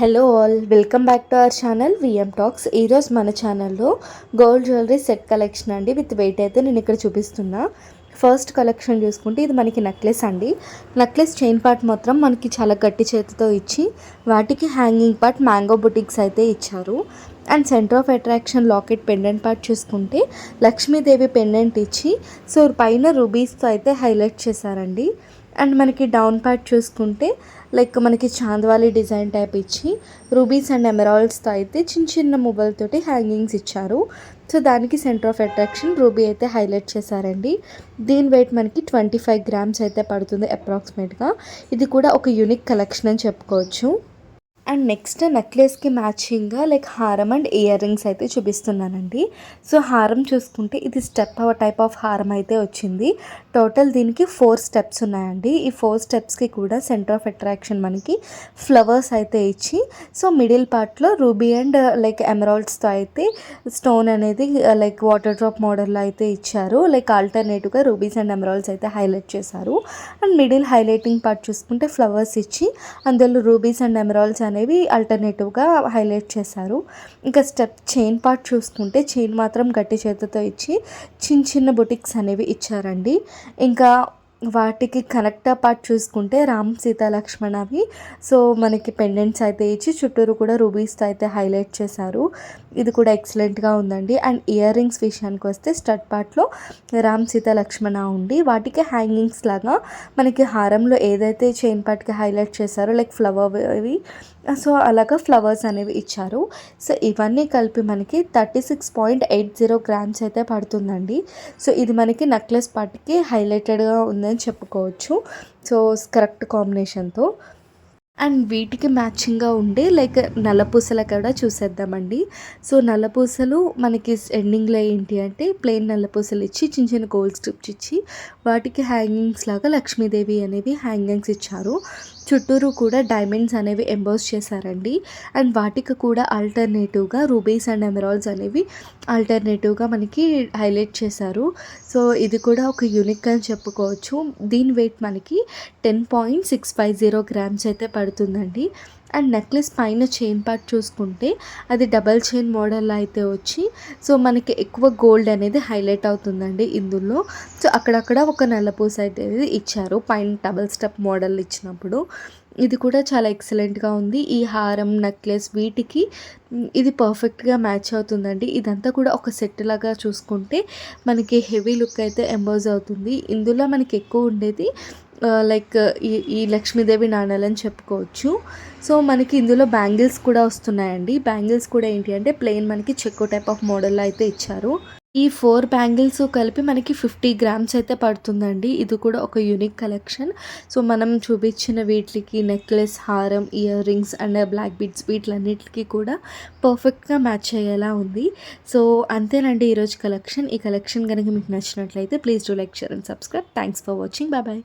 Hello all, welcome back to our channel VM talks. ఈరోజు మన ఛానల్లో గోల్డ్ జ్యువెలరీ సెట్ కలెక్షన్ అండి. With weight అయితే నేను ఇక్కడ చూపిస్తున్నా. ఫస్ట్ కలెక్షన్ చూసుకుంటే ఇది మనకి నెక్లెస్ అండి. నెక్లెస్ చైన్ పార్ట్ మాత్రం మనకి చాలా గట్టి చేతితో ఇచ్చి వాటికి హ్యాంగింగ్ పార్ట్ మ్యాంగో బుటిక్స్ అయితే ఇచ్చారు. And centre of attraction locket pendant part చూసుకుంటే లక్ష్మీదేవి పెండెంట్ ఇచ్చి సో పైన రూబీస్తో అయితే హైలైట్ చేశారండి. అండ్ మనకి డౌన్ పార్ట్ చూసుకుంటే లైక్ మనకి చాందవాలి డిజైన్ టైప్ ఇచ్చి రూబీస్ అండ్ ఎమరాల్డ్స్తో అయితే చిన్న చిన్న మువ్వలతోటి హ్యాంగింగ్స్ ఇచ్చారు. సో దానికి సెంటర్ ఆఫ్ అట్రాక్షన్ రూబీ అయితే హైలైట్ చేశారండి. దీని వెయిట్ మనకి 25 గ్రామ్స్ అయితే పడుతుంది అప్రాక్సిమేట్గా. ఇది కూడా ఒక యూనిక్ కలెక్షన్ అని చెప్పుకోవచ్చు. అండ్ నెక్స్ట్ నెక్లెస్కి మ్యాచింగ్గా లైక్ హారం అండ్ ఇయర్ రింగ్స్ అయితే చూపిస్తున్నానండి. సో హారం చూసుకుంటే ఇది స్టెప్ టైప్ ఆఫ్ హారం అయితే వచ్చింది. టోటల్ దీనికి 4 స్టెప్స్ ఉన్నాయండి. ఈ 4 స్టెప్స్కి కూడా సెంటర్ ఆఫ్ అట్రాక్షన్ మనకి ఫ్లవర్స్ అయితే ఇచ్చి సో మిడిల్ పార్ట్లో రూబీ అండ్ లైక్ ఎమరాల్డ్స్తో అయితే స్టోన్ అనేది లైక్ వాటర్ డ్రాప్ మోడల్లో అయితే ఇచ్చారు. లైక్ ఆల్టర్నేటివ్గా రూబీస్ అండ్ ఎమరాల్డ్స్ అయితే హైలైట్ చేశారు. అండ్ మిడిల్ హైలైటింగ్ పార్ట్ చూసుకుంటే ఫ్లవర్స్ ఇచ్చి అందులో రూబీస్ అండ్ ఎమరాల్డ్స్ అనేవి ఆల్టర్నేటివ్గా హైలైట్ చేశారు. ఇంకా స్టెప్ చైన్ పార్ట్ చూసుకుంటే చైన్ మాత్రం గట్టి చేతితో ఇచ్చి చిన్న చిన్న బుటిక్స్ అనేవి ఇచ్చారండి. ఇంకా వాటికి కనెక్టర్ పార్ట్ చూసుకుంటే రామ్ సీతా లక్ష్మణవి సో మనకి పెండెంట్స్ అయితే ఇచ్చి చుట్టూరు కూడా రూబీస్తో అయితే హైలైట్ చేశారు. ఇది కూడా ఎక్సలెంట్గా ఉందండి. అండ్ ఇయర్ రింగ్స్ విషయానికి వస్తే స్టడ్ పార్ట్లో రామ్ సీతా లక్ష్మణ ఉండి వాటికి హ్యాంగింగ్స్ లాగా మనకి హారంలో ఏదైతే చైన్ పార్ట్కి హైలైట్ చేశారో లైక్ ఫ్లవర్ అవి సో అలాగా ఫ్లవర్స్ అనేవి ఇచ్చారు. సో ఇవన్నీ కలిపి మనకి 36.80 గ్రామ్స్ అయితే పడుతుందండి. సో ఇది మనకి నెక్లెస్ పార్ట్కి హైలైటెడ్గా ఉందని చెప్పుకోవచ్చు. సో కరెక్ట్ కాంబినేషన్తో అండ్ వీటికి మ్యాచింగ్గా ఉండే లైక్ నల్లపూసల కూడా చూసేద్దామండి. సో నల్లపూసలు మనకి ఎండింగ్లో ఏంటి అంటే ప్లెయిన్ నల్లపూసలు ఇచ్చి చిన్న చిన్న గోల్డ్ స్ట్రిప్స్ ఇచ్చి వాటికి హ్యాంగింగ్స్ లాగా లక్ష్మీదేవి అనేవి హ్యాంగింగ్స్ ఇచ్చారు. చుట్టూరు కూడా డైమండ్స్ అనేవి ఎంబోస్ చేశారండి. అండ్ వాటికి కూడా ఆల్టర్నేటివ్గా రూబీస్ అండ్ ఎమరాల్డ్స్ అనేవి ఆల్టర్నేటివ్గా మనకి హైలైట్ చేశారు. సో ఇది కూడా ఒక యూనిక్ అని చెప్పుకోవచ్చు. దీని వెయిట్ మనకి 10.650 గ్రామ్స్ అయితే పడుతుందండి. అండ్ నెక్లెస్ పైన చైన్ పార్ట్ చూసుకుంటే అది డబల్ చైన్ మోడల్ అయితే వచ్చి సో మనకి ఎక్కువ గోల్డ్ అనేది హైలైట్ అవుతుందండి ఇందులో. సో అక్కడక్కడ ఒక నల్లపూస అయితే ఇచ్చారు పైన డబల్ స్టెప్ మోడల్ ఇచ్చినప్పుడు. ఇది కూడా చాలా ఎక్సలెంట్గా ఉంది. ఈ హారం నెక్లెస్ వీటికి ఇది పర్ఫెక్ట్గా మ్యాచ్ అవుతుందండి. ఇదంతా కూడా ఒక సెట్ లాగా చూసుకుంటే మనకి హెవీ లుక్ అయితే ఎంబోజ్ అవుతుంది. ఇందులో మనకి ఎక్కువ ఉండేది లైక్ ఈ లక్ష్మీదేవి నాణాలని చెప్పుకోవచ్చు. సో మనకి ఇందులో బ్యాంగిల్స్ కూడా వస్తున్నాయండి. బ్యాంగిల్స్ కూడా ఏంటి అంటే ప్లెయిన్ మనకి చెక్కో టైప్ ఆఫ్ మోడల్లో అయితే ఇచ్చారు. ఈ 4 బ్యాంగిల్స్ కలిపి మనకి 50 గ్రామ్స్ అయితే పడుతుందండి. ఇది కూడా ఒక యూనిక్ కలెక్షన్. సో మనం చూపించిన వీటికి నెక్లెస్, హారం, earrings and black beads వీటిలన్నిటికీ కూడా పర్ఫెక్ట్గా మ్యాచ్ అయ్యేలా ఉంది. సో అంతేనండి ఈరోజు కలెక్షన్. ఈ కలెక్షన్ కనుక మీకు నచ్చినట్లయితే please do like, share and subscribe. Thanks for watching. Bye bye.